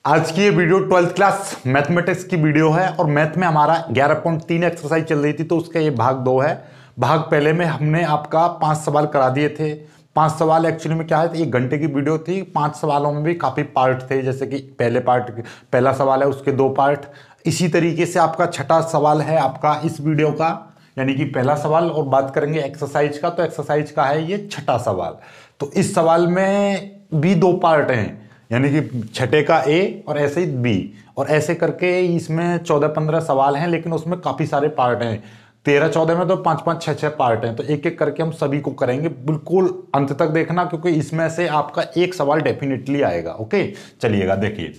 आज की ये वीडियो 12th क्लास मैथमेटिक्स की वीडियो है और मैथ में हमारा 11.3 एक्सरसाइज चल रही थी, तो उसका ये भाग 2 है। भाग पहले में हमने आपका 5 सवाल करा दिए थे। 5 सवाल एक्चुअली में क्या है, 1 घंटे की वीडियो थी। 5 सवालों में भी काफ़ी पार्ट थे, जैसे कि पहला सवाल है, उसके 2 पार्ट। इसी तरीके से आपका छठा सवाल है आपका इस वीडियो का, यानी कि पहला सवाल। और बात करेंगे एक्सरसाइज का, तो एक्सरसाइज का है ये छठा सवाल। तो इस सवाल में भी 2 पार्ट हैं, यानी कि छठे का ए और ऐसे ही बी, और ऐसे करके इसमें 14-15 सवाल हैं, लेकिन उसमें काफ़ी सारे पार्ट हैं। 13-14 में तो 5-5, 6-6 पार्ट हैं। तो एक एक करके हम सभी को करेंगे, बिल्कुल अंत तक देखना, क्योंकि इसमें से आपका एक सवाल डेफिनेटली आएगा। ओके, चलिएगा देखिए।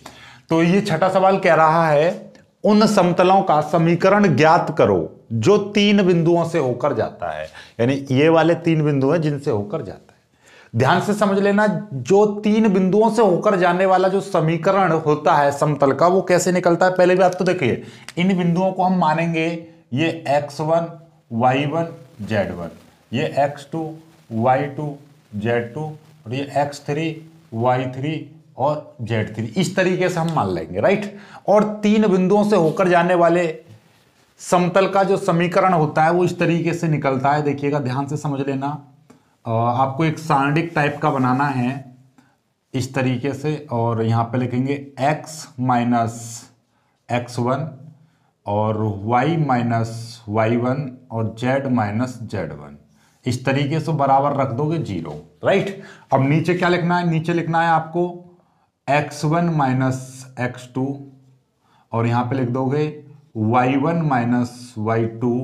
तो ये छठा सवाल कह रहा है, उन समतलों का समीकरण ज्ञात करो जो 3 बिंदुओं से होकर जाता है। यानी ये वाले 3 बिंदु हैं जिनसे होकर जाता है। ध्यान से समझ लेना, जो 3 बिंदुओं से होकर जाने वाला जो समीकरण होता है समतल का, वो कैसे निकलता है। पहले बात तो देखिए, इन बिंदुओं को हम मानेंगे ये x1 y1 z1, ये x2 y2 z2, और ये x3 y3 और z3, इस तरीके से हम मान लेंगे, राइट। और 3 बिंदुओं से होकर जाने वाले समतल का जो समीकरण होता है वो इस तरीके से निकलता है। देखिएगा, ध्यान से समझ लेना। आपको एक सारणिक टाइप का बनाना है इस तरीके से, और यहाँ पे लिखेंगे x माइनस x1 और y माइनस y1 और z माइनस z1, इस तरीके से बराबर रख दोगे 0, राइट। अब नीचे क्या लिखना है, नीचे लिखना है आपको x1 माइनस x2, और यहाँ पे लिख दोगे y1 माइनस y2,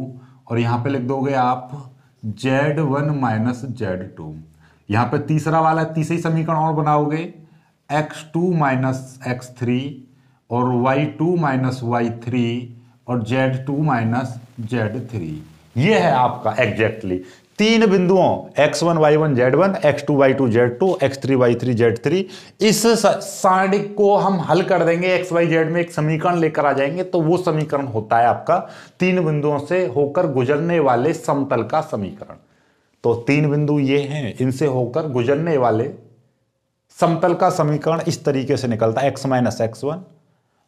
और यहाँ पे लिख दोगे आप z1 माइनस z2। यहाँ पे तीसरा वाला तीसरी समीकरण और बनाओगे, x2 माइनस x3 और y2 माइनस y3 और z2 माइनस z3। ये है आपका एग्जैक्टली 3 बिंदुओं x1 y1 z1, x2 y2 z2, x3 y3 z3। इस सारणी को हम हल कर देंगे, x y z में एक समीकरण लेकर आ जाएंगे, तो वो समीकरण होता है आपका 3 बिंदुओं से होकर गुजरने वाले समतल का समीकरण। तो 3 बिंदु ये हैं, इनसे होकर गुजरने वाले समतल का समीकरण इस तरीके से निकलता है, x माइनस x1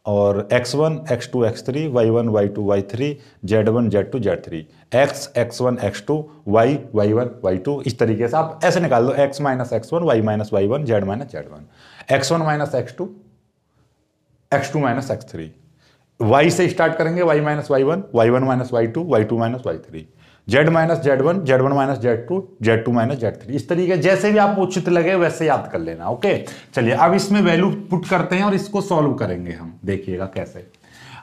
और x1 x2 x3 y1 y2 y3 z1 z2 z3, x x1 x2 y y1 y2, इस तरीके से आप ऐसे निकाल दो, x minus x1 y minus y1 z minus z1, x1 minus x2 x2 minus x3, y से start करेंगे, y minus y1 y1 minus y2 y2 minus y3, z minus z1 z1 minus z2 z2 minus z3, इस तरीके जैसे भी आपको उचित लगे वैसे याद कर लेना। ओके, चलिए अब इसमें वैल्यू पुट करते हैं और इसको सॉल्व करेंगे हम। देखिएगा कैसे।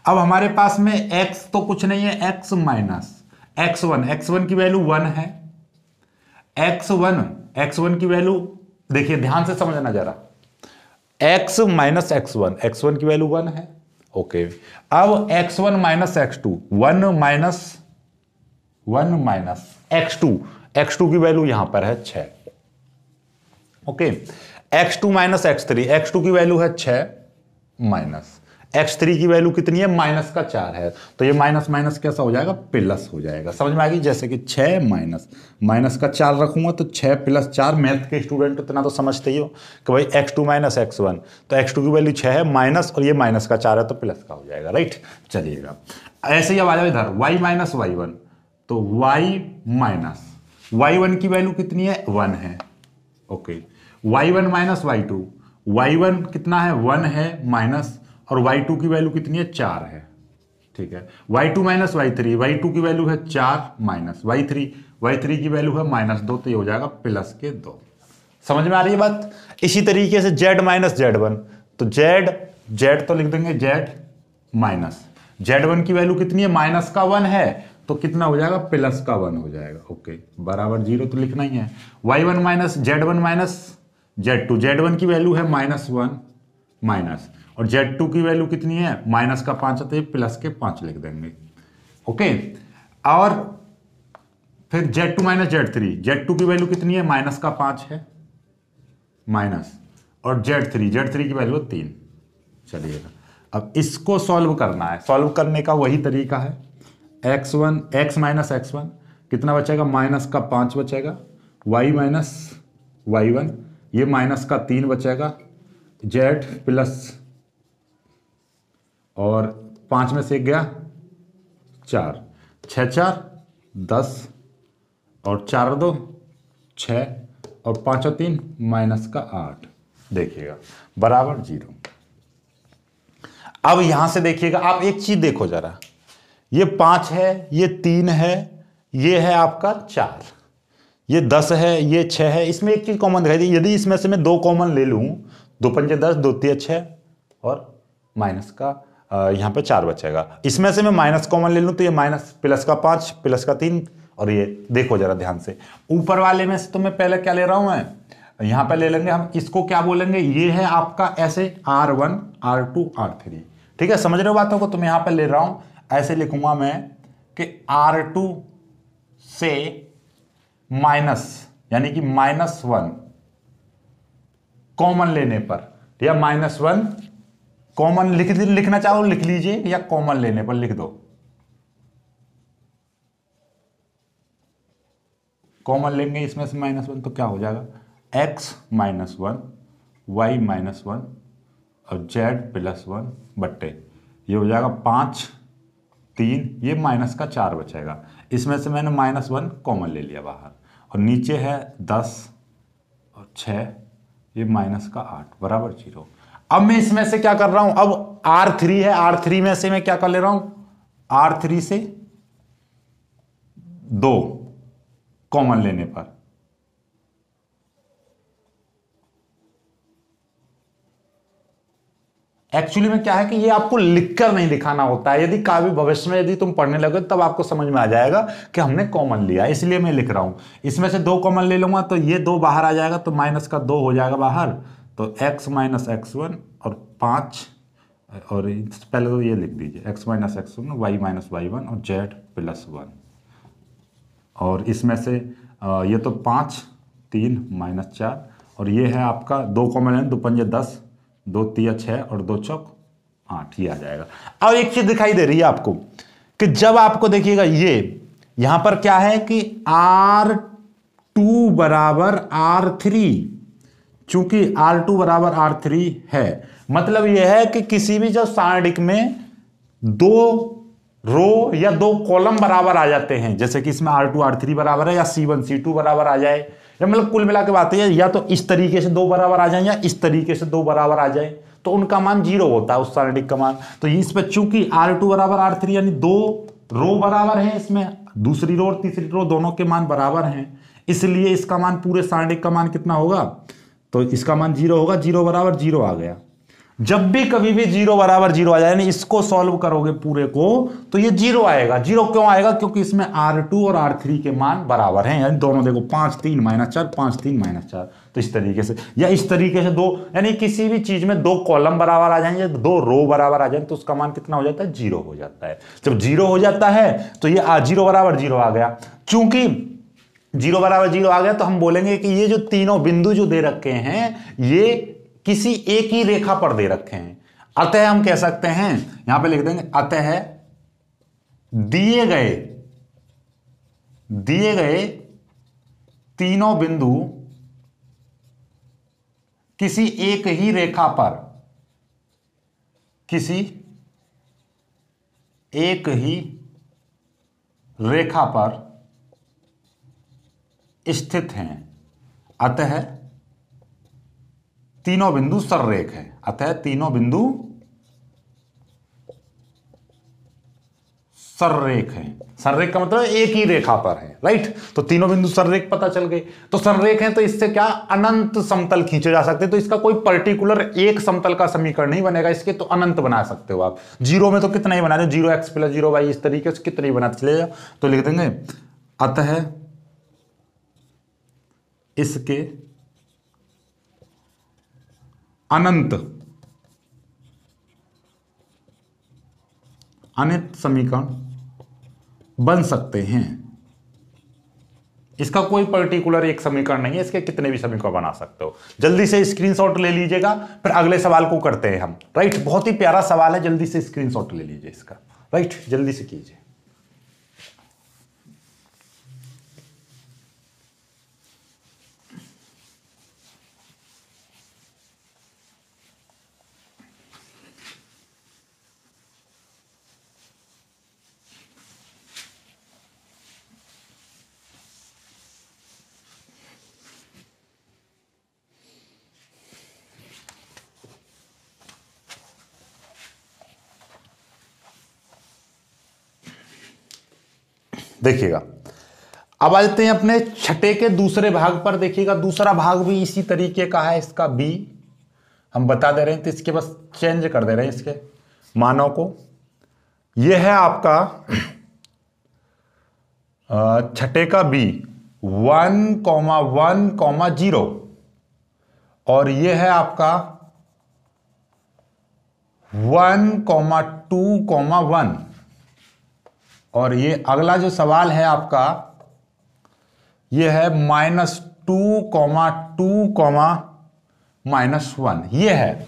अब हमारे पास में x तो कुछ नहीं है, x माइनस x1 की वैल्यू 1 है। x1 की वैल्यू देखिए, ध्यान से समझना जरा, x माइनस x1 की वैल्यू 1 है। ओके, अब x1 minus x2, 1 minus x2 की वैल्यू यहां पर है 6। ओके, x2 माइनस x2 की वैल्यू है 6 माइनस x3 की वैल्यू कितनी है, माइनस का 4 है। तो ये माइनस माइनस कैसा हो जाएगा, प्लस हो जाएगा। समझ में आ गई, जैसे कि 6 माइनस का 4 रखूंगा तो 6 प्लस 4, मैथ के स्टूडेंट इतना तो समझते ही हो कि भाई x2 माइनस x1, तो x2 की वैल्यू 6 है माइनस, और ये माइनस का 4 है तो प्लस का हो जाएगा, राइट। चलिएगा ऐसे ही अब आ जाए इधर y माइनस y1, तो y माइनस y1 की वैल्यू कितनी है, 1 है। Okay, y1 minus y2, y1 कितना है, 1 है माइनस, और y2 की वैल्यू कितनी है, 4 है। ठीक है, y2 माइनस y2 की वैल्यू है 4 माइनस y3 की वैल्यू है -2, तो ये हो जाएगा प्लस के 2। समझ में आ रही है बात। इसी तरीके से z माइनस z1, तो z तो लिख देंगे z माइनस z1 की वैल्यू कितनी है, माइनस का 1 है, तो कितना हो जाएगा, प्लस का 1 हो जाएगा। ओके, बराबर 0 तो लिखना ही है। y1 minus z1 minus z1 की वैल्यू है -1 माइनस, और z2 की वैल्यू कितनी है, माइनस का 5 है, तो ये प्लस के 5 लिख देंगे। ओके, और फिर z2 माइनस z2 की वैल्यू कितनी है, माइनस का 5 है माइनस, और z3 की वैल्यू 3। चलिएगा अब इसको सॉल्व करना है। सॉल्व करने का वही तरीका है, x माइनस x1 कितना बचेगा, माइनस का 5 बचेगा, y माइनस y1 ये माइनस का 3 बचेगा, z प्लस और 5 में से 1 गया 4, 6 4 10 और 4 2 6 और 5 और 3 माइनस का 8, देखिएगा बराबर 0। अब यहां से देखिएगा आप एक चीज देखो जरा, ये 5 है, ये 3 है, ये है आपका 4, ये 10 है, ये 6 है। इसमें एक चीज कॉमन दिखाई दी, यदि इसमें से मैं 2 कॉमन ले लूं, 2 पंजे 10, 2 तिया 6 और माइनस का यहां पे 4 बचेगा। इसमें से मैं माइनस कॉमन ले लूं तो ये माइनस प्लस का 5 प्लस का 3, और ये देखो जरा ध्यान से, ऊपर वाले में से तो मैं पहले क्या ले रहा हूं, मैं यहां पे ले लेंगे हम, इसको क्या बोलेंगे, ये है आपका ऐसे R1 R2 R3, ठीक है, समझ रहे हो बातों को। तो मैं यहां पे ले रहा हूं, ऐसे लिखूंगा मैं कि R2 से माइनस, यानी कि -1 कॉमन लेने पर, या -1 कॉमन लिखना चाहो लिख लीजिए, या कॉमन लेने पर लिख दो। कॉमन लेंगे इसमें से -1 तो क्या हो जाएगा, x -1 y -1 और z +1 बट्टे, ये हो जाएगा 5 3, ये माइनस का 4 बचेगा। इसमें से मैंने -1 कॉमन ले लिया बाहर, और नीचे है 10 और 6, ये माइनस का 8 बराबर 0। अब मैं इसमें से क्या कर रहा हूं, अब R3 है, R3 में से मैं क्या कर ले रहा हूं, R3 से 2 कॉमन लेने पर, एक्चुअली में क्या है कि ये आपको लिखकर नहीं दिखाना होता है, यदि कभी भविष्य में यदि तुम पढ़ने लगे तब आपको समझ में आ जाएगा कि हमने कॉमन लिया, इसलिए मैं लिख रहा हूं। इसमें से 2 कॉमन ले लूंगा तो ये 2 बाहर आ जाएगा, तो माइनस का 2 हो जाएगा बाहर, तो x - x1 और 5, और पहले तो ये लिख दीजिए x - x1 y - y1 और z +1, और इसमें से ये तो 5 3 -4, और ये है आपका 2 कॉमन है, 2 पंजे 10, 2 तिया 6 और 2 चौक 8, ये आ जाएगा। अब एक चीज दिखाई दे रही है आपको कि जब आपको देखिएगा ये यहां पर क्या है कि R2 बराबर R3, चूंकि R2 बराबर R3 है, मतलब यह है कि किसी भी जब सारणिक में 2 रो या 2 कॉलम बराबर आ जाते हैं, जैसे कि इसमें R2 R3 बराबर है, या C1 C2 बराबर आ जाए, या मतलब कुल मिला के बात है या तो इस तरीके से 2 बराबर आ जाए या इस तरीके से 2 बराबर आ जाए, तो उनका मान 0 होता है उस सारणिक का मान। तो इस पर चूंकि R2 बराबर R3 यानी 2 रो बराबर हैं, इसमें दूसरी रो और तीसरी रो दोनों के मान बराबर हैं, इसलिए इसका मान पूरे सारणिक का मान कितना होगा, तो इसका मान 0 होगा, 0 बराबर 0 आ गया। जब भी कभी भी 0 बराबर 0 आ जाए, यानी इसको सॉल्व करोगे पूरे को तो ये 0 आएगा। 0 क्यों आएगा, क्योंकि इसमें R2 और R3 के मान बराबर हैं, यानी दोनों देखो 5 3 -4 5 3 -4, तो इस तरीके से या इस तरीके से 2, यानी किसी भी चीज में 2 कॉलम बराबर आ जाएंगे, 2 रो बराबर आ जाए, तो उसका मान कितना हो जाता है, 0 हो जाता है। जब 0 हो जाता है तो ये 0 बराबर 0 आ गया। चूंकि 0 बराबर 0 आ गया तो हम बोलेंगे कि ये जो तीनों बिंदु जो दे रखे हैं ये किसी एक ही रेखा पर दे रखे हैं। अतः हम कह सकते हैं, यहां पे लिख देंगे, अतः दिए गए तीनों बिंदु किसी एक ही रेखा पर, किसी एक ही रेखा पर स्थित हैं। अतः तीनों बिंदु सररेख है। अतः तीनों बिंदु सररेख है। सररेख का मतलब एक ही रेखा पर है, राइट। तो तीनों बिंदु सररेख पता चल गए। तो सररेख है तो इससे क्या अनंत समतल खींचे जा सकते हैं। तो इसका कोई पर्टिकुलर एक समतल का समीकरण नहीं बनेगा, इसके तो अनंत बना सकते हो आप। 0 में तो कितना ही बना दो, 0x + 0y, इस तरीके से कितने ही बनाते चले जाओ। तो लिख देंगे अतः इसके अनंत समीकरण बन सकते हैं। इसका कोई पर्टिकुलर एक समीकरण नहीं है, इसके कितने भी समीकरण बना सकते हो। जल्दी से स्क्रीनशॉट ले लीजिएगा, फिर अगले सवाल को करते हैं हम, राइट। बहुत ही प्यारा सवाल है, जल्दी से स्क्रीनशॉट ले लीजिए इसका, राइट, जल्दी से कीजिए। देखिएगा, अब आ जाते हैं अपने छठे के दूसरे भाग पर। देखिएगा दूसरा भाग भी इसी तरीके का है, इसका बी हम बता दे रहे हैं, तो इसके बस चेंज कर दे रहे हैं इसके मानों को। यह है आपका छठे का बी 1,1,0 और यह है आपका 1,2,1 और ये अगला जो सवाल है आपका ये है -2,2,-1 ये है,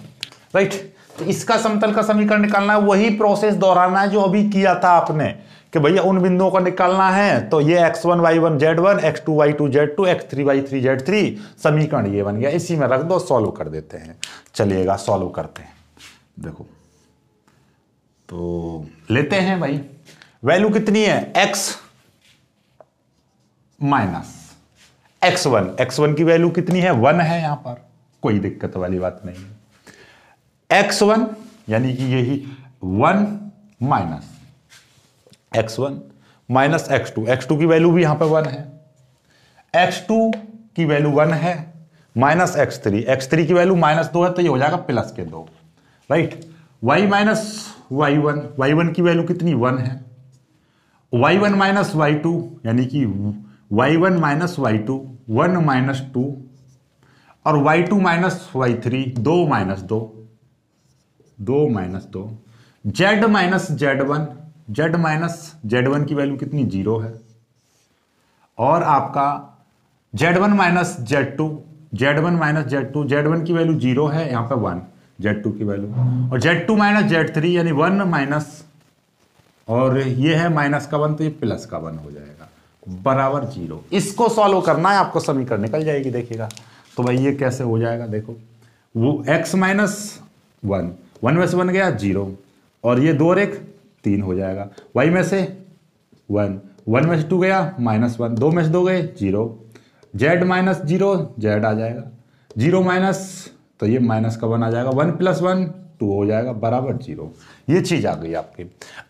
राइट। तो इसका समतल का समीकरण निकालना है, वही प्रोसेस दोहराना है जो अभी किया था आपने कि भैया उन बिंदुओं को निकालना है। तो ये x1 y1 z1, x2 y2 z2, x3 y3 z3 समीकरण ये बन गया। इसी में रख दो, सॉल्व कर देते हैं। चलिएगा सॉल्व करते हैं। देखो तो लेते हैं भाई, वैल्यू कितनी है x माइनस x1 की वैल्यू कितनी है 1 है, यहां पर कोई दिक्कत वाली बात नहीं है। x1 यानी कि यही 1 माइनस x1 माइनस x2 की वैल्यू भी यहां पर 1 है, x2 की वैल्यू 1 है, माइनस x3 की वैल्यू -2 है, तो ये हो जाएगा +2, राइट। y माइनस y1 की वैल्यू कितनी 1 है, y1 माइनस y2 यानी कि y1 माइनस y2 1 माइनस 2 और y2 minus y3 2 minus 2 z minus z1 की वैल्यू कितनी 0 है और आपका z1 माइनस z2 z1 की वैल्यू 0 है, यहां पे 1 z2 की वैल्यू, और z2 माइनस z3 यानी 1 माइनस और ये है -1 तो ये +1 हो जाएगा बराबर 0। इसको सॉल्व करना है आपको, समीकरण निकल जाएगी। देखिएगा तो भाई ये कैसे हो जाएगा, देखो वो x माइनस 1 में से 1 गया 0 और ये 2 और 1 3 हो जाएगा, y में से 1 में से 2 गया -1 2 में से 2 गए 0, z माइनस 0 z आ जाएगा 0 माइनस तो ये -1 आ जाएगा, 1 + 1 2 हो जाएगा बराबर 0। ये चीज आ गई आपकी।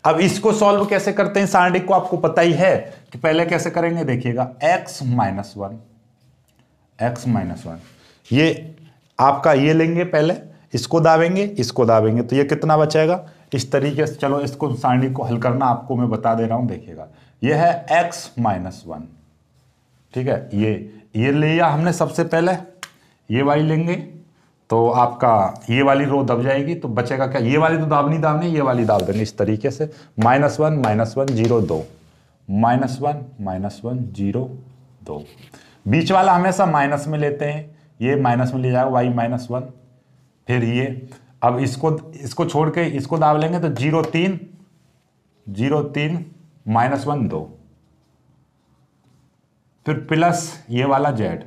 अब इसको सॉल्व कैसे करते हैं सारणी को आपको पता ही है कि पहले कैसे करेंगे। देखिएगा x माइनस 1 ये आपका ये लेंगे, पहले इसको दाबेंगे तो ये कितना बचेगा इस तरीके से। चलो इसको सारणी को हल करना आपको मैं बता दे रहा हूं। देखिएगा ये है x माइनस 1, ठीक है, ये लिया हमने सबसे पहले, ये वाली लेंगे तो आपका ये वाली रो दब जाएगी, तो बचेगा क्या, ये वाली तो दाबनी ये वाली दाब देंगे इस तरीके से, -1 0 2 -1 0 2। बीच वाला हमेशा माइनस में लेते हैं, ये माइनस में ले जाएगा y -1, फिर ये अब इसको छोड़ के इसको दाब लेंगे तो 0 3 -1 2, फिर प्लस ये वाला z।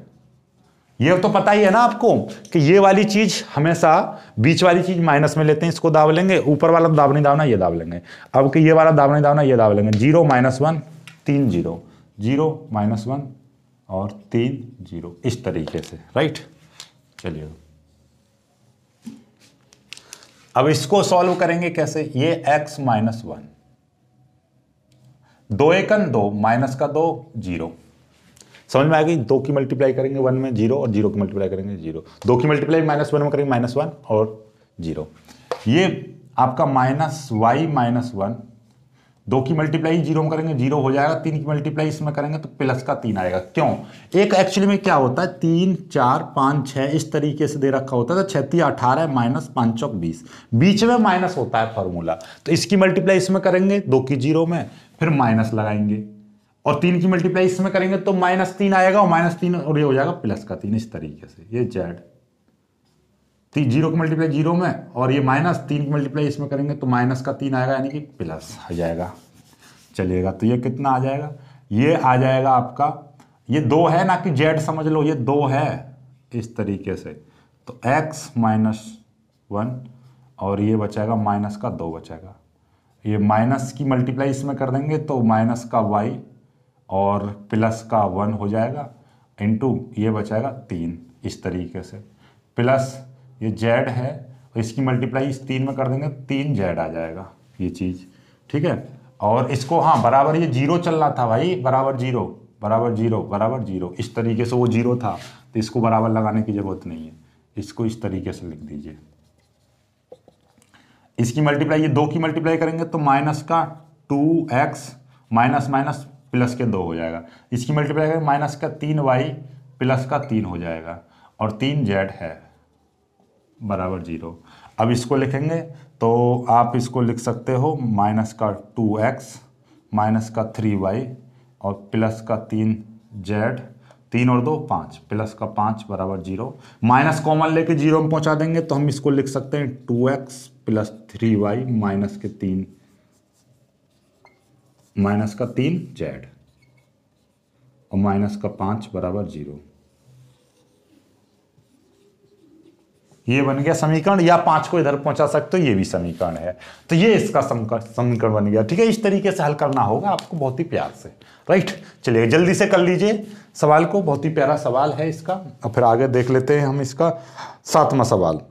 ये तो पता ही है ना आपको कि ये वाली चीज हमेशा बीच वाली चीज माइनस में लेते हैं, इसको दाब लेंगे, ऊपर वाला दाब नहीं दाबना ये दाब लेंगे। अब कि ये वाला दाब नहीं दाबना ये दाब लेंगे, 0 -1 3 0 0 -1 और 3 0 इस तरीके से, राइट। चलिए अब इसको सॉल्व करेंगे कैसे, ये x माइनस 1 2 1 2 -2 0 समझ में आ गई। 2 की मल्टीप्लाई करेंगे 1 में 0 और 0 की मल्टीप्लाई करेंगे 0, 2 की मल्टीप्लाई -1 में करेंगे -1 और 0। ये आपका -y -1 2 की मल्टीप्लाई 0 में करेंगे 0 हो जाएगा, 3 की मल्टीप्लाई इसमें करेंगे तो +3 आएगा। क्यों, एक एक्चुअली में क्या होता है 3 4 5 6 इस तरीके से दे रखा होता है, तो 6 18 -5 चौक 20 बीच में माइनस होता है फॉर्मूला, तो इसकी मल्टीप्लाई इसमें करेंगे 2 की 0 में, फिर माइनस लगाएंगे और 3 की मल्टीप्लाई इसमें करेंगे तो -3 आएगा और -3 और ये हो जाएगा +3 इस तरीके से। ये z 0 की मल्टीप्लाई 0 में और ये -3 की मल्टीप्लाई इसमें करेंगे तो -3 आएगा यानी कि प्लस आ जाएगा। चलिएगा तो ये कितना आ जाएगा, ये आ जाएगा आपका, ये 2 है ना कि z समझ लो, ये 2 है इस तरीके से, तो x -1 और ये बचेगा -2 बचेगा, ये माइनस की मल्टीप्लाई इसमें कर देंगे तो -y और +1 हो जाएगा, इनटू ये बचाएगा 3 इस तरीके से, प्लस ये z है इसकी मल्टीप्लाई इस 3 में कर देंगे 3z आ जाएगा ये चीज़, ठीक है। और इसको हाँ बराबर ये जीरो चल रहा था भाई, बराबर जीरो बराबर जीरो बराबर जीरो, इस तरीके से वो जीरो था, तो इसको बराबर लगाने की जरूरत नहीं है, इसको इस तरीके से लिख दीजिए। इसकी मल्टीप्लाई, ये 2 की मल्टीप्लाई करेंगे तो माइनस का 2x माइनस माइनस प्लस के 2 हो जाएगा। इसकी मल्टीप्लाई करेंगे माइनस का 3y प्लस का 3 हो जाएगा, और 3z है बराबर जीरो। अब इसको लिखेंगे तो आप इसको लिख सकते हो माइनस का 2x माइनस का 3y और प्लस का 3z, 3 और 2 5, प्लस का 5 बराबर जीरो। माइनस कॉमन लेके जीरो में पहुंचा देंगे तो हम इसको लिख सकते हैं 2x प्लस 3y माइनस के 3 माइनस का 3z और माइनस का 5 बराबर जीरो। ये बन गया समीकरण, या 5 को इधर पहुंचा सकते हो, ये भी समीकरण है। तो ये इसका समीकरण बन गया। ठीक है, इस तरीके से हल करना होगा आपको बहुत ही प्यार से। राइट, चलिए जल्दी से कर लीजिए सवाल को, बहुत ही प्यारा सवाल है इसका। और फिर आगे देख लेते हैं हम इसका 7वां सवाल।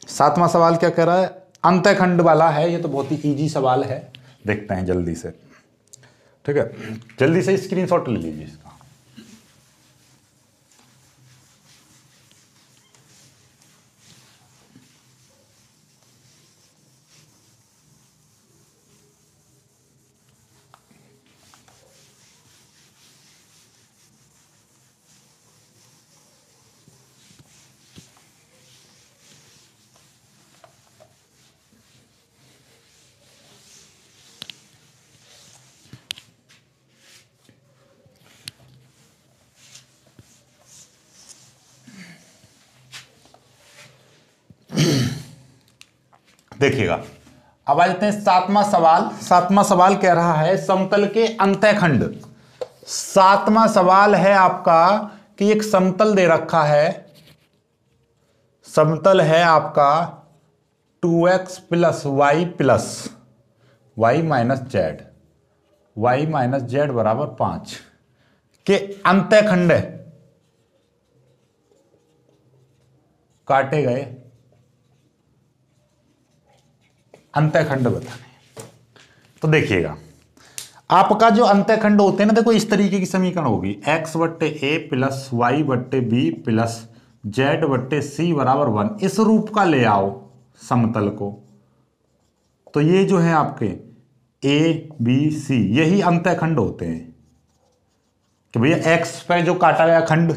7वां सवाल क्या कह रहा है, अंतःखंड वाला है। ये तो बहुत ही इजी सवाल है, देखते हैं जल्दी से। ठीक है, जल्दी से स्क्रीनशॉट ले लीजिए इसका। देखिएगा, अब आ जाते हैं 7वां सवाल। 7वां सवाल कह रहा है समतल के अंतःखंड। 7वां सवाल है आपका कि एक समतल दे रखा है, समतल है आपका 2x plus y plus y minus z, y minus z बराबर 5 के अंतःखंड काटे गए अंतःखंड बताने। तो देखिएगा, आपका जो अंतःखंड होते हैं ना, देखो इस तरीके की समीकरण होगी, x बट्टे ए प्लस वाई बट्टे बी प्लस जेड बट्टे सी बराबर 1। इस रूप का ले आओ समतल को, तो ये जो है आपके ए बी सी यही अंतःखंड होते हैं कि भैया x पर जो काटा गया खंड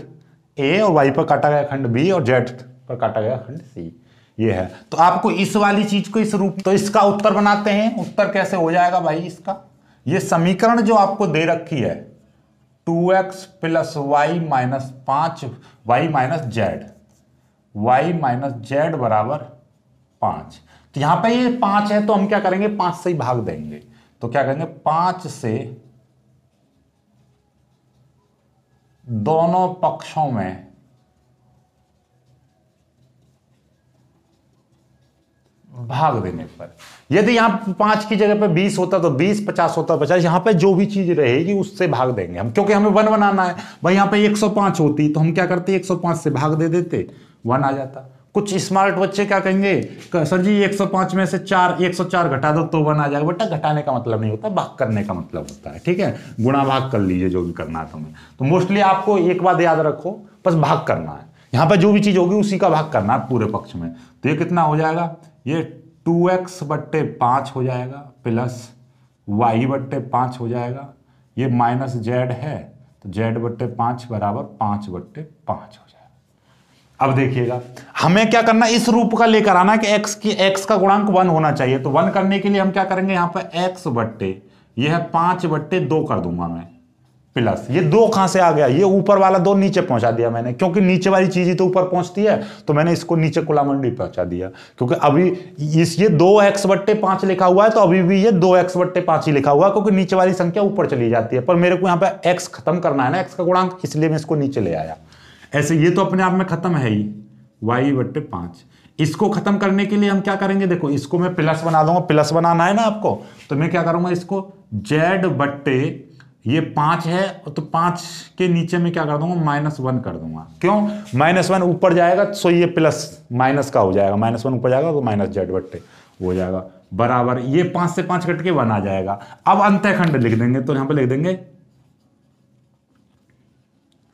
ए और y पर काटा गया खंड बी और z पर काटा गया खंड सी, ये है। तो आपको इस वाली चीज को इस रूप, तो इसका उत्तर बनाते हैं। उत्तर कैसे हो जाएगा भाई इसका, ये समीकरण जो आपको दे रखी है 2x plus y minus 5 y minus z, y minus z बराबर 5। तो यहां पे ये 5 है तो हम क्या करेंगे, 5 से ही भाग देंगे। तो क्या करेंगे, 5 से दोनों पक्षों में भाग देने पर, यदि यहां 5 की जगह पे 20 होता तो 20, 50 होता 50, यहां पे जो भी चीज रहेगी उससे भाग देंगे हम, क्योंकि हमें 1 बनाना है भाई। यहां पे 105 होती तो हम क्या करते, 105 से भाग दे देते, 1 आ जाता। कुछ स्मार्ट बच्चे क्या कहेंगे, सर जी 105 में से 104 घटा दो तो 1 आ जाएगा। बेटा घटाने का मतलब नहीं होता, भाग करने का मतलब होता है। ठीक है, गुणा भाग कर लीजिए जो भी करना है तुम्हें। तो मोस्टली आपको एक बात याद रखो, बस भाग करना है। यहां पर जो भी चीज होगी उसी का भाग करना है पूरे पक्ष में। तो ये कितना हो जाएगा, ये 2x बट्टे 5 हो जाएगा प्लस y बट्टे 5 हो जाएगा, ये माइनस z है तो z बट्टे 5 बराबर 5 बट्टे 5 हो जाएगा। अब देखिएगा, हमें क्या करना, इस रूप का लेकर आना कि x का गुणांक 1 होना चाहिए। तो 1 करने के लिए हम क्या करेंगे, यहां पर x बट्टे, ये है 5 बट्टे 2 कर दूंगा मैं, प्लस ये 2 कहां से आ गया, ये ऊपर वाला 2 नीचे पहुंचा दिया मैंने, क्योंकि नीचे वाली चीज ही तो ऊपर पहुंचती है, तो मैंने इसको नीचे कुलामंडी पहुंचा दिया। क्योंकि अभी ये 2x बट्टे 5 लिखा हुआ है तो अभी भी ये 2x बट्टे 5 ही लिखा हुआ है, क्योंकि नीचे वाली संख्या ऊपर चली जाती है। पर मेरे को यहाँ पे x खत्म करना है ना, x का गुणांक, इसलिए मैं इसको नीचे ले आया। ऐसे ये तो अपने आप में खत्म है ही, y बट्टे 5। इसको खत्म करने के लिए हम क्या करेंगे, देखो इसको मैं प्लस बना दूंगा, प्लस बनाना है ना आपको, तो मैं क्या करूंगा, इसको z बट्टे, ये 5 है तो 5 के नीचे में क्या कर दूंगा, -1 कर दूंगा। क्यों, -1 ऊपर जाएगा तो ये प्लस माइनस का हो जाएगा, -1 ऊपर जाएगा तो माइनस जेड बट्टे हो जाएगा बराबर, ये 5 से 5 कट के 1 आ जाएगा। अब अंतःखंड लिख देंगे, तो यहां पे लिख देंगे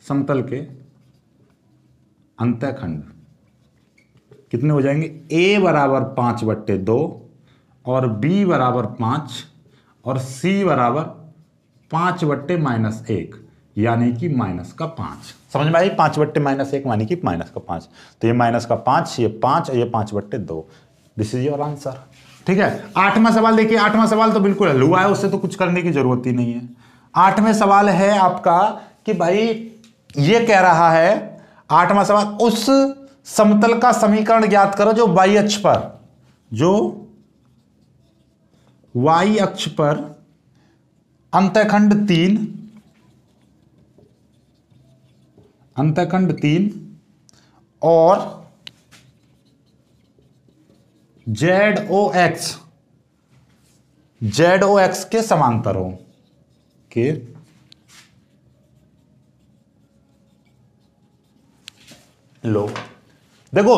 समतल के अंतःखंड कितने हो जाएंगे, a बराबर 5/2 और b बराबर 5 और c बराबर 5/-1 यानी कि -5। समझ में आई? 5/-1 यानी कि -5। तो ये -5, ये 5 और ये 5/2। This is your answer. ठीक है। 8वां सवाल देखिए। 8वां सवाल तो बिल्कुल हल हुआ है, उससे तो कुछ करने की जरूरत ही नहीं है। 8वें सवाल है आपका कि भाई ये कह रहा है, 8वां सवाल, उस समतल का समीकरण ज्ञात करो जो y अक्ष पर, जो y अक्ष पर अंतःखंड 3 और ZOX के समांतर हो के। लो देखो,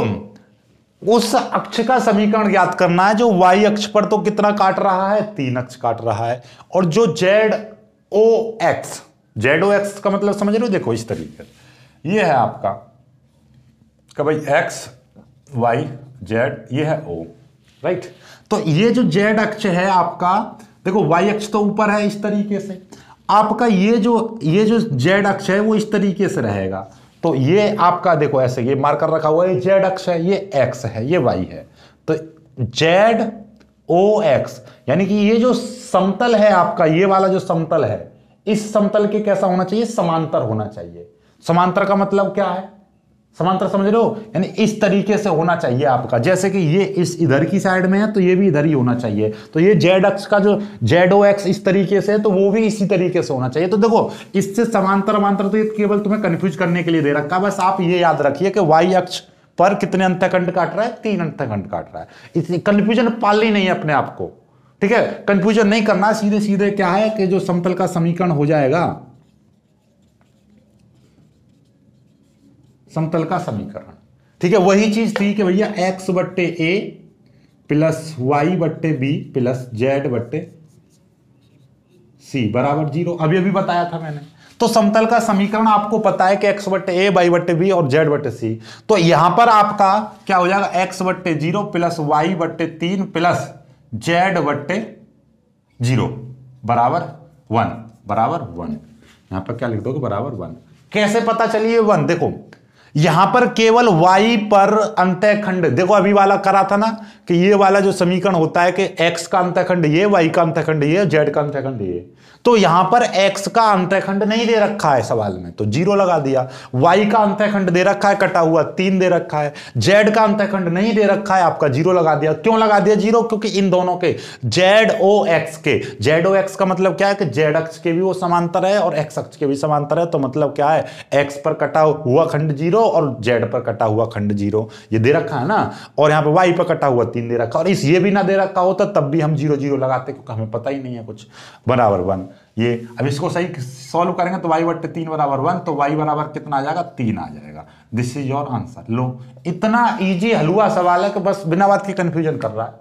उस अक्ष का समीकरण ज्ञात करना है जो y अक्ष पर तो कितना काट रहा है, 3 अक्ष काट रहा है, और जो ZOX का मतलब समझ रहे हो, देखो इस तरीके से ये है आपका कि भाई x y z, ये है O, राइट। तो ये जो z अक्ष है आपका, देखो y अक्ष तो ऊपर है इस तरीके से, आपका ये जो z अक्ष है वो इस तरीके से रहेगा। तो ये आपका देखो ऐसे ये मार्कर रखा हुआ है, ये z अक्ष है, ये x है, ये y है। तो ZOX यानी कि ये जो समतल है आपका, ये वाला जो समतल है, इस समतल के कैसा होना चाहिए, समांतर होना चाहिए। समांतर का मतलब क्या है, समांतर समझ रहे हो, यानी इस तरीके से होना चाहिए आपका। जैसे कि ये इस इधर की साइड में है तो ये भी इधर ही होना चाहिए। तो ये z अक्ष का जो ZOX इस तरीके से है तो वो भी इसी तरीके से होना चाहिए। तो देखो इससे समांतर अमांतर तो ये केवल तुम्हें कंफ्यूज करने के लिए दे रखा है। बस आप ये याद रखिए कि y अक्ष पर कितने अंतःखंड काट रहा है, 3 अंतःखंड काट रहा है। इसलिए कंफ्यूजन पालनी नहीं है अपने आप को, ठीक है। कंफ्यूजन नहीं करना, सीधे सीधे क्या है कि जो समतल का समीकरण हो जाएगा, समतल का समीकरण, ठीक है, वही चीज थी कि भैया x/a plus y/b plus z/c बराबर 0। अभी बताया था मैंने। तो समतल का समीकरण आपको पता है कि x/a, y/b और z/c। तो यहां पर आपका क्या हो जाएगा, x/0 plus y/3 plus z/0 बराबर 1 यहां पर क्या लिख दोगे, बराबर 1। कैसे पता चलिए 1, देखो यहां पर केवल y पर अंतःखंड, देखो अभी वाला करा था ना कि ये वाला जो समीकरण होता है कि x का अंतःखंड ये, y का अंतःखंड ये, z का अंतःखंड ये। तो यहां पर x का अंतःखंड नहीं दे रखा है सवाल में, तो 0 लगा दिया। y का अंतःखंड दे रखा है कटा हुआ, 3 दे रखा है। z का अंतःखंड नहीं दे रखा है, आपका 0 लगा दिया। क्यों लगा दिया 0? क्योंकि इन दोनों के ZOX का मतलब क्या है कि z अक्ष के भी वो समांतर है और x अक्ष के भी समांतर है। तो मतलब क्या है, x पर कटा हुआ खंड 0 और z पर कटा हुआ खंड 0, ये दे रखा है ना। और यहाँ पे y पर कटा हुआ 3 दे रखा, और इस ये भी ना दे रखा होता तब भी हम 0 0 लगाते, क्योंकि हमें पता ही नहीं है कुछ। बराबर 1। ये अब इसको सही सॉल्व करेंगे तो y/3 बराबर 1, तो y बराबर कितना आ जाएगा, 3 आ जाएगा। This is your answer. लो, इतना इजी हलवा सवाल है कि बस बिना बात की कंफ्यूजन कर रहा है,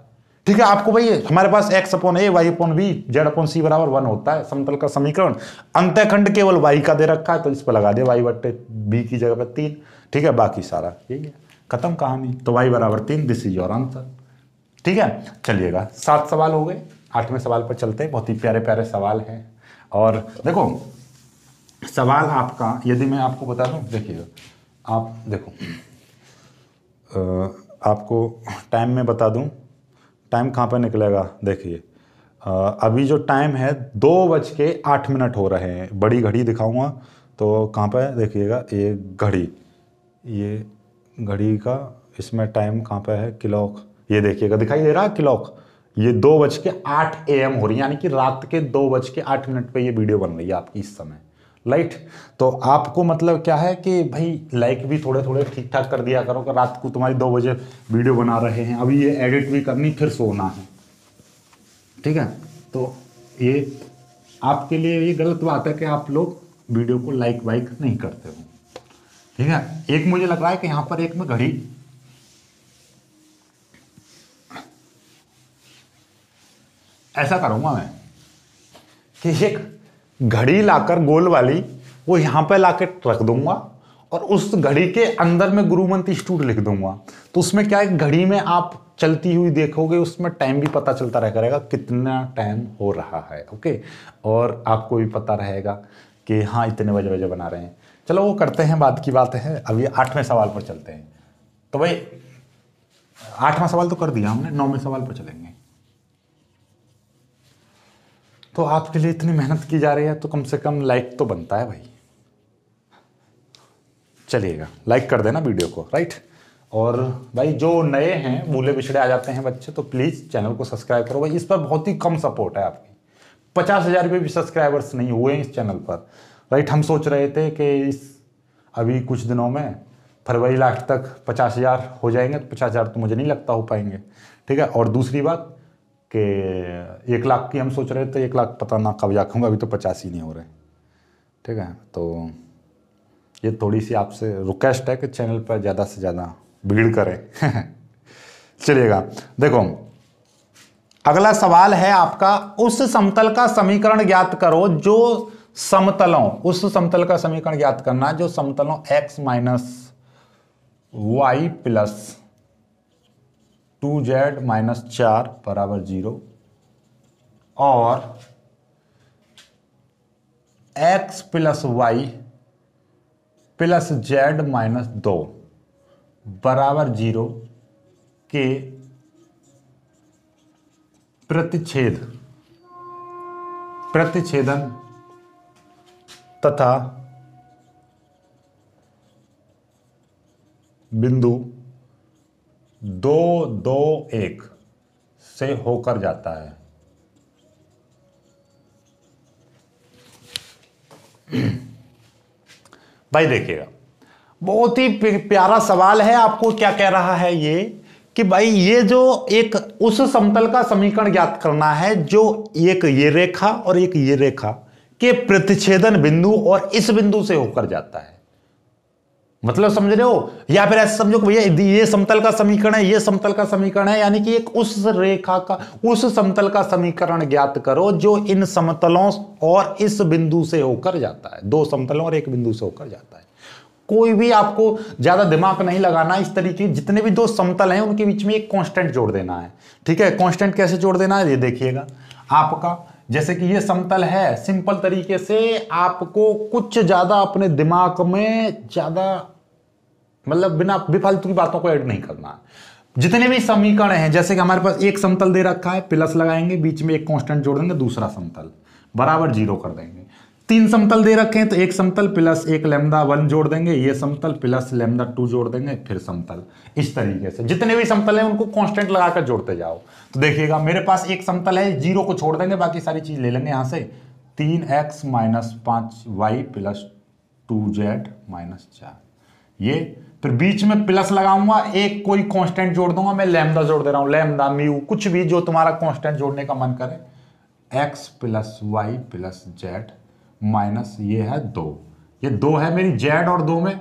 ठीक है। आपको भाई हमारे पास x/a, y/b, z/c बराबर 1 होता है समतल का समीकरण। अंतःखंड केवल y का दे रखा है तो इस पर लगा दिया y/b की जगह पर 3, ठीक है। बाकी सारा यही है, खत्म कहानी। तो y बराबर 3, दिस इज योर आंसर, ठीक है। चलिएगा 7 सवाल हो गए, 8वें सवाल पर चलते हैं। बहुत ही प्यारे प्यारे सवाल हैं। और देखो सवाल आपका, यदि मैं आपको बता दूं, देखिएगा आप देखो, आपको टाइम में बता दूं, टाइम कहाँ पर निकलेगा, देखिए अभी जो टाइम है 2:08 हो रहे हैं। बड़ी घड़ी दिखाऊंगा तो कहाँ पर देखिएगा, ये घड़ी का इसमें टाइम कहाँ पे है, क्लॉक, ये देखिएगा दिखाई दे रहा है क्लॉक, ये 2:08 AM हो रही है, यानी कि रात के 2:08 पे ये वीडियो बन रही है आपकी इस समय, राइट। तो आपको मतलब क्या है कि भाई लाइक भी थोड़े थोड़े ठीक ठाक कर दिया करो कि रात को तुम्हारी 2 बजे वीडियो बना रहे हैं, अभी ये एडिट भी करनी, फिर सोना है, ठीक है। तो ये आपके लिए ये गलत बात है कि आप लोग वीडियो को लाइक वाइक नहीं करते हो, ठीक है। एक मुझे लग रहा है कि यहाँ पर एक में घड़ी ऐसा करूंगा मैं कि एक घड़ी लाकर गोल वाली वो यहां पे लाके रख दूंगा और उस घड़ी के अंदर में गुरुमंत्र इंस्टीट्यूट लिख दूंगा। तो उसमें क्या है, घड़ी में आप चलती हुई देखोगे, उसमें टाइम भी पता चलता रह करेगा कितना टाइम हो रहा है। ओके, और आपको भी पता रहेगा कि हाँ इतने बजे बजे बना रहे हैं। चलो वो करते हैं, बाद की बात है। अभी 8वें सवाल पर चलते हैं। तो भाई 8वां सवाल तो कर दिया हमने, 9वें सवाल पर चलेंगे। तो आपके लिए इतनी मेहनत की जा रही है तो कम से कम लाइक तो बनता है भाई। चलिएगा, लाइक कर देना वीडियो को, राइट। और भाई जो नए हैं, भूले बिछड़े आ जाते हैं बच्चे, तो प्लीज़ चैनल को सब्सक्राइब करो भाई। इस पर बहुत ही कम सपोर्ट है आपकी, 50,000 रुपये भी सब्सक्राइबर्स नहीं हुए हैं इस चैनल पर, राइट। हम सोच रहे थे कि इस अभी कुछ दिनों में फरवरी लास्ट तक 50,000 हो जाएंगे, तो 50,000 तो मुझे नहीं लगता हो पाएंगे, ठीक है। और दूसरी बात कि 1 लाख की हम सोच रहे थे, 1 लाख पता ना कब जाऊँगा, अभी तो 50 ही नहीं हो रहे, ठीक है। तो ये थोड़ी सी आपसे रिक्वेस्ट है कि चैनल पर ज़्यादा से ज़्यादा भीड़ करें। चलिएगा, देखो अगला सवाल है आपका, उस समतल का समीकरण ज्ञात करो जो समतलों, उस समतल का समीकरण ज्ञात करना जो समतलों x minus y plus 2z minus 4 बराबर 0 और x plus y plus z minus 2 बराबर 0 के प्रतिच्छेदन तथा बिंदु 2, 2, 1 से होकर जाता है। भाई देखिएगा, बहुत ही प्यारा सवाल है। आपको क्या कह रहा है ये कि भाई ये जो एक उस समतल का समीकरण ज्ञात करना है जो एक ये रेखा और एक ये रेखा के प्रतिच्छेदन बिंदु और इस बिंदु से होकर जाता है। मतलब समझ रहे हो, या फिर ऐसे समझो कि भैया ये समतल का समीकरण है, ये समतल का समीकरण है, यानी कि एक उस रेखा का, उस समतल का समीकरण ज्ञात करो जो इन समतलों और इस बिंदु से होकर जाता है। 2 समतलों और 1 बिंदु से होकर जाता है। कोई भी आपको ज्यादा दिमाग नहीं लगाना। इस तरीके जितने भी 2 समतल हैं उनके बीच में एक कांस्टेंट जोड़ देना है, ठीक है। कांस्टेंट कैसे जोड़ देना है ये देखिएगा। आपका जैसे कि ये समतल है, सिंपल तरीके से आपको कुछ ज्यादा अपने दिमाग में ज्यादा मतलब बिना बेफालतू की बातों को ऐड नहीं करना। जितने भी समीकरण हैं, जैसे कि हमारे पास एक समतल दे रखा है, प्लस लगाएंगे, बीच में एक कांस्टेंट जोड़ देंगे, दूसरा समतल बराबर 0 कर देंगे। 3 समतल दे रखे हैं तो एक समतल प्लस एक लैम्डा 1 जोड़ देंगे, ये समतल प्लस लैम्डा 2 जोड़ देंगे, फिर समतल। इस तरीके से जितने भी समतल हैं उनको कांस्टेंट लगाकर जोड़ते जाओ। तो देखिएगा मेरे पास एक समतल है, 0 को छोड़ देंगे, बाकी सारी चीज ले लेंगे यहां से। 3x minus 5y plus 2z minus 4, ये फिर बीच में प्लस लगाऊंगा, एक कोई कांस्टेंट जोड़ दूंगा। मैं लैम्डा जोड़ दे रहा हूं, लैम्डा म्यू, कुछ भी जो तुम्हारा कांस्टेंट जोड़ने का मन करे। x plus y plus z minus ये है 2, ये 2 है मेरी z और 2 में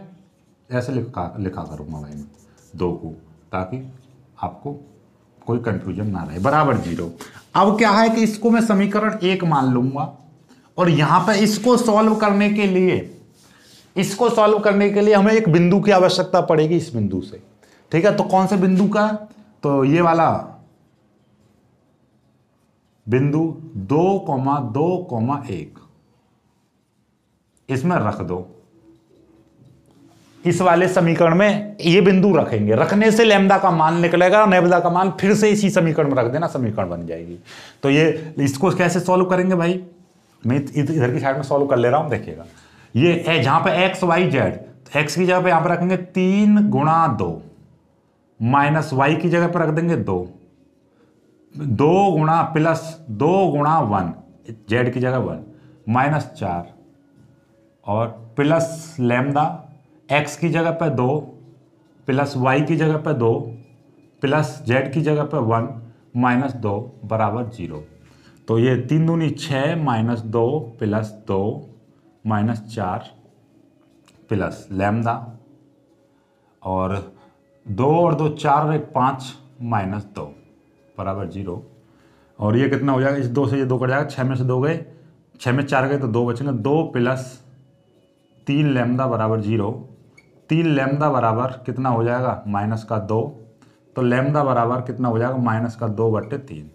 ऐसे लिखा करूंगा भाई मैं 2 को, ताकि आपको कोई कंफ्यूजन ना रहे, बराबर 0। अब क्या है कि इसको मैं समीकरण 1 मान लूंगा और यहां पर इसको सॉल्व करने के लिए हमें एक बिंदु की आवश्यकता पड़ेगी, इस बिंदु से, ठीक है। तो कौन से बिंदु का? तो ये वाला बिंदु 2,2,1 इसमें रख दो। इस वाले समीकरण में ये बिंदु रखेंगे, रखने से लैम्डा का मान निकलेगा, लैम्डा का मान फिर से इसी समीकरण में रख देना, समीकरण बन जाएगी। तो ये इसको कैसे सॉल्व करेंगे भाई, मैं इधर की साइड में सॉल्व कर ले रहा हूं। देखिएगा ये जहां पे x y z, तो x की जगह पे यहां पर रखेंगे 3 गुणा 2 माइनस y की जगह पर रख देंगे 2 गुणा प्लस 2 गुणा 1, z की जगह 1 माइनस 4 और प्लस लैम्डा x की जगह पे 2 प्लस y की जगह पे 2 प्लस z की जगह पे 1 माइनस 2 बराबर 0। तो ये 3 दूनी 6 minus 2 plus 2 minus 4 plus lambda और 2 और 2 4 और 1 5 माइनस 2 बराबर 0। और ये कितना हो जाएगा, इस 2 से ये 2 कट जाएगा, 6 में से 2 गए, 6 में 4 गए तो 2 बचेंगे। 2 प्लस 3 लैम्डा बराबर 0। 3 लैम्डा बराबर कितना हो जाएगा, -2। तो लैम्डा बराबर कितना हो जाएगा, -2/3।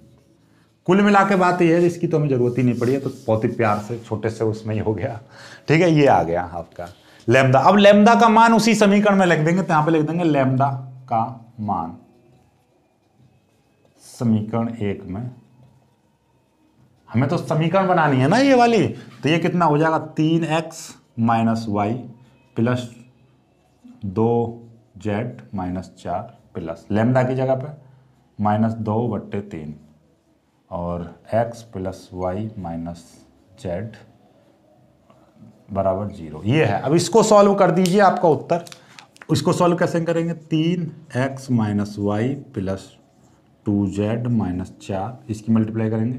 कुल मिला के बात ये है, इसकी तो हमें जरूरत ही नहीं पड़ी है, तो बहुत ही प्यार से छोटे से उसमें ही हो गया। ठीक है, ये आ गया आपका लैम्डा। अब लैम्डा का मान उसी समीकरण में लिख देंगे, तो यहां पे लिख देंगे लैम्डा का मान समीकरण 1 में। हमें तो समीकरण बनानी है ना ये वाली, तो ये कितना हो जाएगा, 3x - y plus 2z - 4 plus lambda की जगह पे -2/3 और x plus y minus z बराबर 0। ये है। अब इसको सॉल्व कर दीजिए, आपका उत्तर। इसको सॉल्व कैसे करेंगे, 3x - वाई प्लस 2z - 4, इसकी मल्टीप्लाई करेंगे,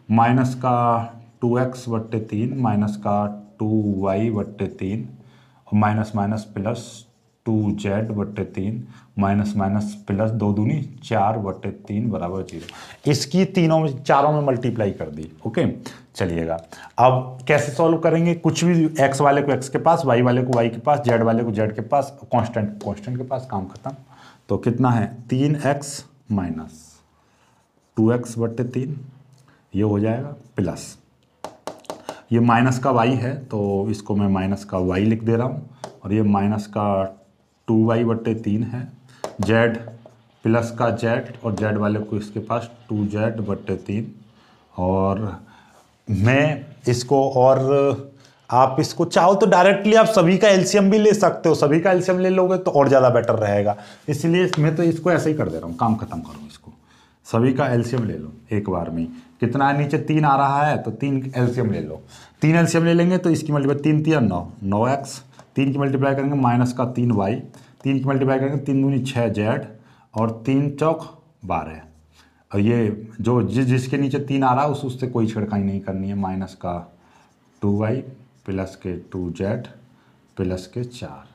माइनस का 2x/3 माइनस का 2y/3 और minus minus plus 2z/3 minus minus plus 2 दूनी 4/3 बराबर 0। इसकी चारों में मल्टीप्लाई कर दी। ओके, चलिएगा अब कैसे सॉल्व करेंगे, कुछ भी x वाले को x के पास, y वाले को y के पास, z वाले को z के पास, कांस्टेंट के पास, काम खत्म। तो कितना है, 3x - 2x/3 ये हो जाएगा, प्लस ये माइनस का y है तो इसको मैं माइनस का y लिख दे रहा हूँ, और ये माइनस का 2y/3 है, z प्लस का z और z वाले को इसके पास 2z/3। और मैं इसको, और आप इसको चाहो तो डायरेक्टली आप सभी का एलसीएम भी ले सकते हो, सभी का एलसीएम ले लोगे तो और ज़्यादा बेटर रहेगा, इसलिए मैं तो इसको ऐसे ही कर दे रहा हूँ, काम खत्म करो। इसको सभी का एलसीएम ले लो एक बार में। कितना है, नीचे 3 आ रहा है तो 3 एलसीएम ले लो। 3 एलसीएम ले लेंगे तो इसकी मल्टीप्लाई 3 3 9, 9x, 3 की मल्टीप्लाई करेंगे माइनस का 3y, 3 की मल्टीप्लाई करेंगे 3 दूनी 6z और 3 चौक 12। और ये जो जिसके नीचे 3 आ रहा है उससे कोई छिड़काई नहीं करनी है, माइनस का 2y प्लस के 2z प्लस के 4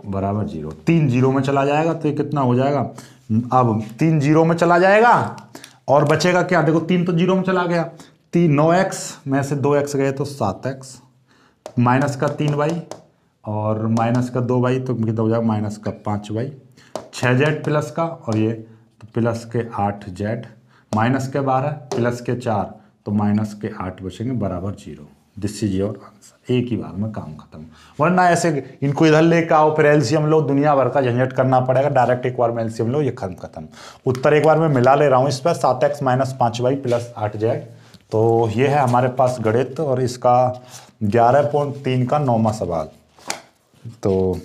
बराबर 0। 3 0 में चला जाएगा तो ये कितना हो जाएगा, अब 3 0 में चला जाएगा और बचेगा क्या, देखो 3 तो 0 में चला गया, 9x में से 2x गए तो 7x, माइनस का 3y और माइनस का 2y तो कितना हो जाएगा, माइनस का 5y, 6z प्लस का, और ये तो प्लस के 8z, माइनस के 12 प्लस के 4 तो माइनस के 8 बचेंगे बराबर 0। This is your answer. एक ही बार में काम खत्म, वरना ऐसे इनको इधर लेकर आओ फिर एलसीएम लो, दुनिया भर का झंझट करना पड़ेगा। डायरेक्ट एक बार में एलसीएम लो, ये खत्म। उत्तर एक बार में मिला ले रहा हूँ इस पर, 7x - 5y प्लस 8z। तो ये है हमारे पास गणित, और इसका 11.3 का 9वां सवाल। तो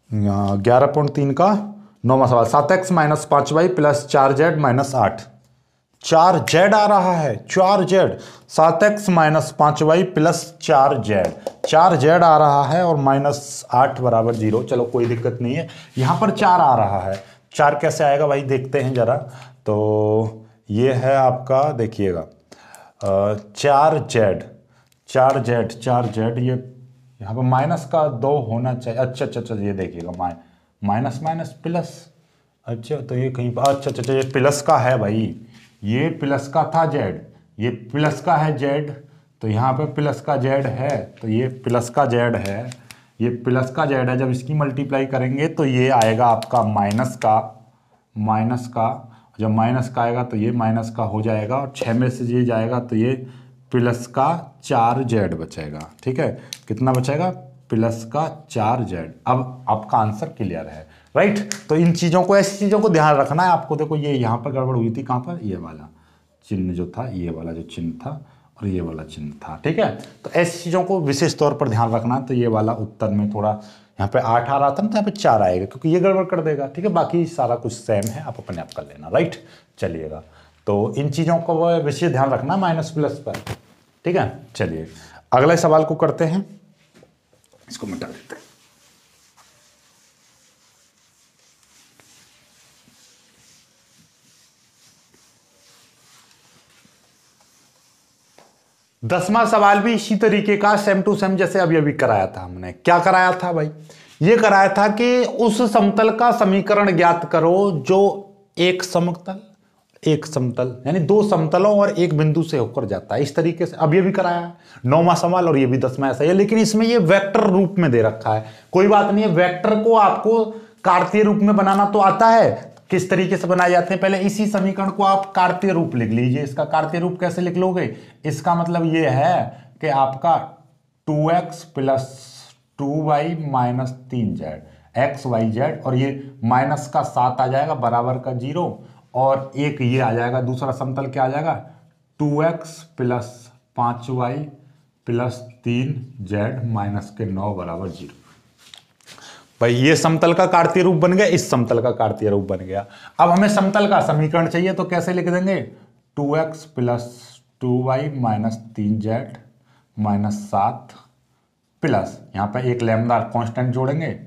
यहाँ 11.3 का 9वां सवाल, 7x - 5y plus 4z - 8। 4z आ रहा है, 4z, 7x - 5y plus 4z, 4z आ रहा है और -8 बराबर 0। चलो कोई दिक्कत नहीं है, यहाँ पर 4 आ रहा है। 4 कैसे आएगा भाई, देखते हैं जरा। तो ये है आपका, देखिएगा 4z, ये यहाँ पर माइनस का 2 होना चाहिए। अच्छा, ये देखिएगा माइनस माइनस प्लस, अच्छा तो ये कहीं पर, अच्छा ये प्लस का है भाई, ये प्लस का था z, ये प्लस का है z, तो यहाँ पे प्लस का z है, तो ये प्लस का z है, ये प्लस का z है। जब इसकी मल्टीप्लाई करेंगे तो ये आएगा आपका माइनस का, जब माइनस का आएगा तो ये माइनस का हो जाएगा, और 6 में से ये जाएगा तो ये प्लस का 4z बचेगा। ठीक है, कितना बचेगा, प्लस का 4z। अब आपका आंसर क्लियर है, राइट। तो इन चीज़ों को, ऐसी चीज़ों को ध्यान रखना है आपको। देखो ये यहाँ पर गड़बड़ हुई थी, कहाँ पर, ये वाला चिन्ह जो था, ये वाला जो चिन्ह था और ये वाला चिन्ह था। ठीक है, तो ऐसी चीज़ों को विशेष तौर पर ध्यान रखना। तो ये वाला उत्तर में थोड़ा यहाँ पे 8 आ रहा था ना, तो यहाँ पे 4 आएगा, क्योंकि ये गड़बड़ कर देगा। ठीक है, बाकी सारा कुछ सेम है, आप अपने आप कर लेना, राइट। चलिएगा, तो इन चीज़ों को विशेष ध्यान रखना माइनस प्लस पर। ठीक है, चलिए अगले सवाल को करते हैं, इसको मिटा देते हैं। दसवां सवाल भी इसी तरीके का, सेम टू सेम, जैसे अभी अभी कराया था हमने। क्या कराया था भाई, ये कराया था कि उस समतल का समीकरण ज्ञात करो जो एक समतल यानी दो समतलों और एक बिंदु से होकर जाता है। इस तरीके से अब ये भी कराया है 9वां सवाल और ये भी 10वां ऐसा ही है, लेकिन इसमें ये वेक्टर रूप में दे रखा है। कोई बात नहीं है, वेक्टर को आपको कार्तीय रूप में बनाना तो आता है। किस तरीके से बनाए जाते हैं, पहले इसी समीकरण को आप कार्तीय रूप लिख लीजिए। इसका कार्तीय रूप कैसे लिख लोगे, इसका मतलब ये है कि आपका 2x plus 2y minus 3z x y z, और ये माइनस का 7 आ जाएगा बराबर का 0, और एक ये आ जाएगा दूसरा समतल क्या आ जाएगा 2x plus 5y plus 3z minus के 9 बराबर 0। भाई ये समतल का कार्तीय रूप बन गया, इस समतल का कार्तीय रूप बन गया। अब हमें समतल का समीकरण चाहिए तो कैसे लिख देंगे 2x plus 2y minus 3z minus 7 plus यहाँ पे एक लैम्डा कांस्टेंट जोड़ेंगे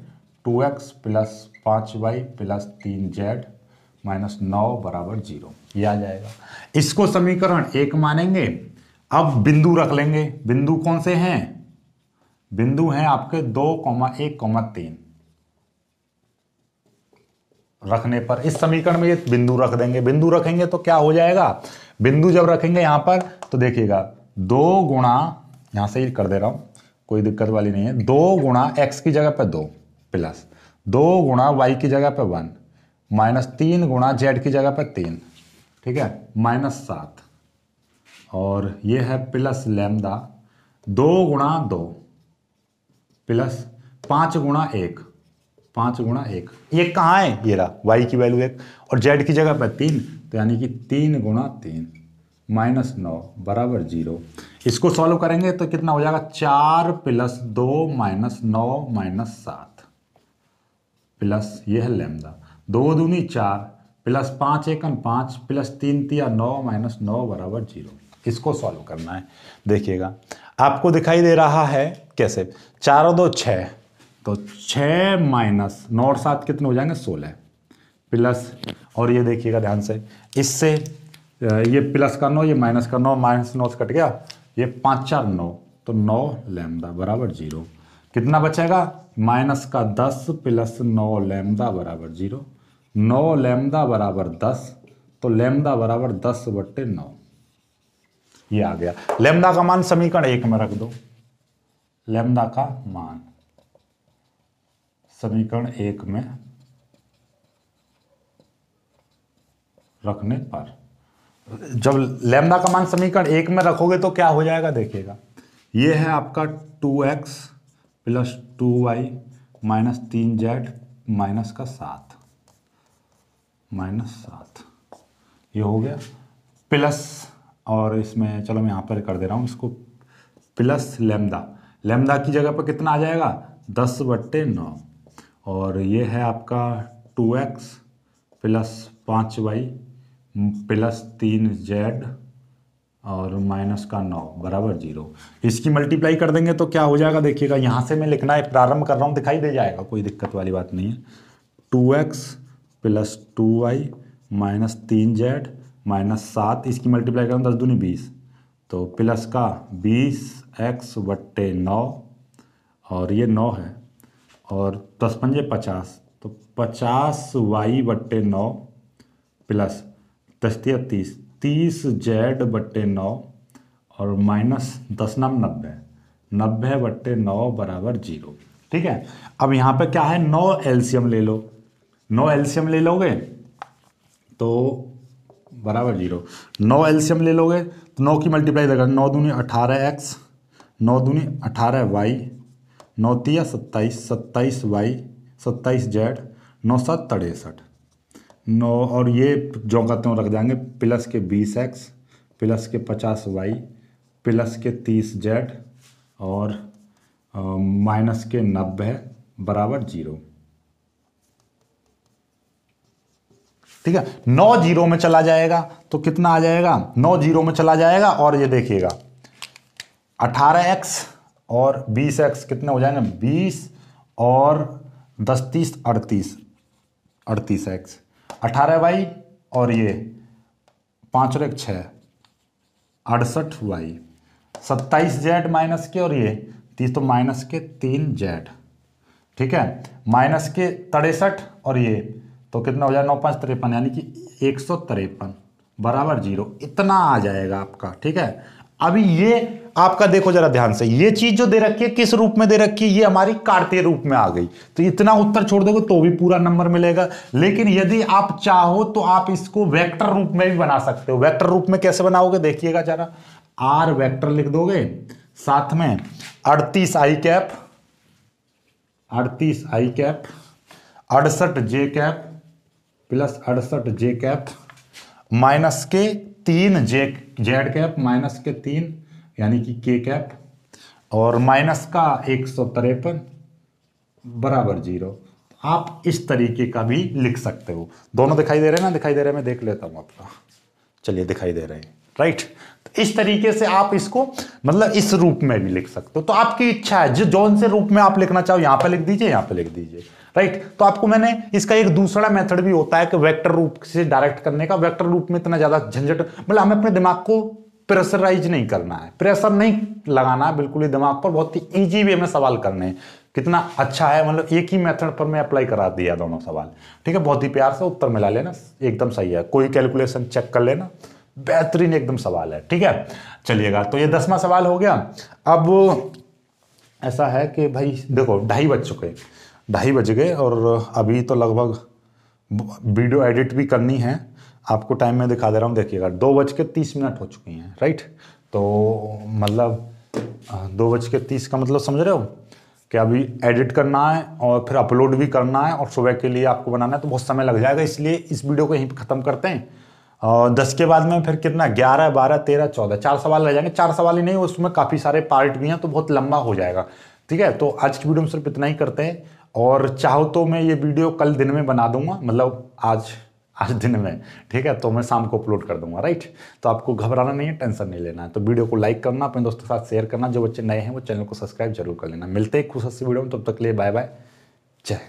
2x plus 5y plus 3z minus 9 बराबर 0, ये आ जाएगा। इसको समीकरण 1 मानेंगे। अब बिंदु रख लेंगे। बिंदु कौन से हैं, बिंदु हैं आपके 2, 1, 3 रखने पर इस समीकरण में ये बिंदु रख देंगे। बिंदु रखेंगे तो क्या हो जाएगा, बिंदु जब रखेंगे यहां पर तो देखिएगा 2 गुणा, यहां से ही कर दे रहा हूं कोई दिक्कत वाली नहीं है, 2 गुणा x की जगह पर 2 प्लस 2 गुणा y की जगह पर 1 माइनस 3 गुणा z की जगह पर 3, ठीक है, माइनस 7, और ये है प्लस लैम्डा 2 गुणा 2 प्लस 5 गुणा 1, 5 गुणा 1, ये कहाँ है, ये रहा y की वैल्यू 1 और z की जगह पर 3, तो यानी कि 3 गुणा 3 माइनस 9 बराबर 0। इसको सॉल्व करेंगे तो कितना हो जाएगा 4 प्लस 2 माइनस 9 माइनस 7 प्लस ये है लैम्डा 2 दूनी 4 प्लस 5 एकन 5 प्लस 3 तिया 9 माइनस 9 बराबर 0। इसको सॉल्व करना है। देखिएगा आपको दिखाई दे रहा है कैसे, 4 और 2 6, तो 6 माइनस 9 और 7 कितने हो जाएंगे 16 प्लस, और ये देखिएगा ध्यान से, इससे ये प्लस का 9 ये माइनस का 9, माइनस 9 से कट गया, ये 5 4 9, तो 9 लैम्डा बराबर 0। कितना बचेगा माइनस का 10 प्लस 9 लैम्डा बराबर 0, 9 लैम्डा बराबर 10, तो लैम्डा बराबर 10/9, ये आ गया। लैम्डा का मान समीकरण 1 में रख दो, लैम्डा का मान समीकरण 1 में रखने पर, जब लैम्डा का मान समीकरण 1 में रखोगे तो क्या हो जाएगा, देखिएगा ये है आपका 2x plus 2y minus 3z minus का 7 माइनस 7, ये हो गया प्लस, और इसमें चलो मैं यहाँ पर कर दे रहा हूँ इसको, प्लस लैम्डा, लैम्डा की जगह पर कितना आ जाएगा 10/9, और ये है आपका 2x plus 5y plus 3z और माइनस का 9 बराबर 0। इसकी मल्टीप्लाई कर देंगे तो क्या हो जाएगा, देखिएगा यहाँ से मैं लिखना है प्रारंभ कर रहा हूँ, दिखाई दे जाएगा, कोई दिक्कत वाली बात नहीं है। 2x plus 2y minus 3z minus 7, इसकी मल्टीप्लाई करूँ 10 दूनी 20, तो प्लस का 20x/9, और ये 9 है, और 10 पंजे 50, तो 50y/9 प्लस 10 30, 30z/9 और माइनस 10 नाम 90, 90/9 बराबर 0। ठीक है, अब यहाँ पे क्या है 9 एलसीएम ले लो, 9 एलसीएम ले लोगे तो बराबर 0, 9 एलसीएम ले लोगे तो 9 की मल्टीप्लाई देगा, 9 दूनी 18x, 9 दूनी 18y, 9 तिया 27, 27y 27z, 9 7 63, 9 और ये जो कहते हैं रख जाएंगे, प्लस के 20x प्लस के 50y प्लस के 30z और माइनस के 90 बराबर 0। ठीक है, 9 जीरो में चला जाएगा तो कितना आ जाएगा, 9 जीरो में चला जाएगा, और ये देखिएगा 18x और 20x कितने हो जाएंगे 20 और 10 30 38, 38x, 18y और ये 5 और 1 6, 68y, 27z माइनस के और ये 30, तो माइनस के 3z, ठीक है, माइनस के 63 और ये तो कितना हो जाए 9 5 53 यानी कि 153 बराबर 0, इतना आ जाएगा आपका। ठीक है, अभी ये आपका देखो जरा ध्यान से, ये चीज जो दे रखी है किस रूप में दे रखी है, ये हमारी कार्तीय रूप में आ गई, तो इतना उत्तर छोड़ दोगे तो भी पूरा नंबर मिलेगा। लेकिन यदि आप चाहो तो आप इसको वेक्टर रूप में भी बना सकते हो। वेक्टर रूप में कैसे बनाओगे देखिएगा जरा, आर वेक्टर लिख दोगे, साथ में 38 आई कैप 68 जे कैप प्लस 68 जे कैप माइनस के 3 जेड कैप माइनस के 3 यानी कि के कैप और माइनस का 153 बराबर 0। आप इस तरीके का भी लिख सकते हो। दोनों दिखाई दे रहे हैं ना, दिखाई दे रहे हैं, मैं देख लेता हूं आपका, चलिए दिखाई दे रहे हैं, राइट। तो इस तरीके से आप इसको मतलब इस रूप में भी लिख सकते हो, तो आपकी इच्छा है जो जौन से रूप में आप लिखना चाहो, यहां पे लिख दीजिए, यहां पे लिख दीजिए, राइट। तो आपको मैंने इसका एक दूसरा मेथड भी होता है कि वेक्टर रूप से डायरेक्ट करने का। वेक्टर रूप में इतना ज्यादा झंझट, मतलब हमें अपने दिमाग को प्रेशराइज नहीं करना है, प्रेशर नहीं लगाना है बिल्कुल ही दिमाग पर, बहुत ही इजी वे में सवाल करने हैं। कितना अच्छा है, मतलब एक ही मेथड पर मैं अप्लाई करा दिया दोनों सवाल। ठीक है, बहुत ही प्यार से उत्तर मिला लेना, एकदम सही है, कोई कैलकुलेशन चेक कर लेना, बेहतरीन एकदम सवाल है। ठीक है, चलिएगा, तो ये 10वां सवाल हो गया। अब ऐसा है कि भाई देखो 2:30 बज चुके, 2:30 बज गए और अभी तो लगभग वीडियो एडिट भी करनी है। आपको टाइम में दिखा दे रहा हूँ, देखिएगा 2:30 हो चुकी हैं, राइट। तो मतलब 2:30 का मतलब समझ रहे हो कि अभी एडिट करना है और फिर अपलोड भी करना है और सुबह के लिए आपको बनाना है, तो बहुत समय लग जाएगा, इसलिए इस वीडियो को यहीं पर ख़त्म करते हैं। और 10 के बाद में फिर कितना 11 12 13 14 4 सवाल रह जाएंगे। 4 सवाल ही नहीं, उसमें काफ़ी सारे पार्ट भी हैं, तो बहुत लंबा हो जाएगा। ठीक है, तो आज की वीडियो में सिर्फ इतना ही करते हैं, और चाहो तो मैं ये वीडियो कल दिन में बना दूंगा, मतलब आज दिन में। ठीक है, तो मैं शाम को अपलोड कर दूंगा, राइट। तो आपको घबराना नहीं है, टेंशन नहीं लेना है। तो वीडियो को लाइक करना, अपने दोस्तों के साथ शेयर करना, जो बच्चे नए हैं वो चैनल को सब्सक्राइब जरूर कर लेना। मिलते हैं खुश वीडियो में, तब तक के लिए बाय बाय, जय।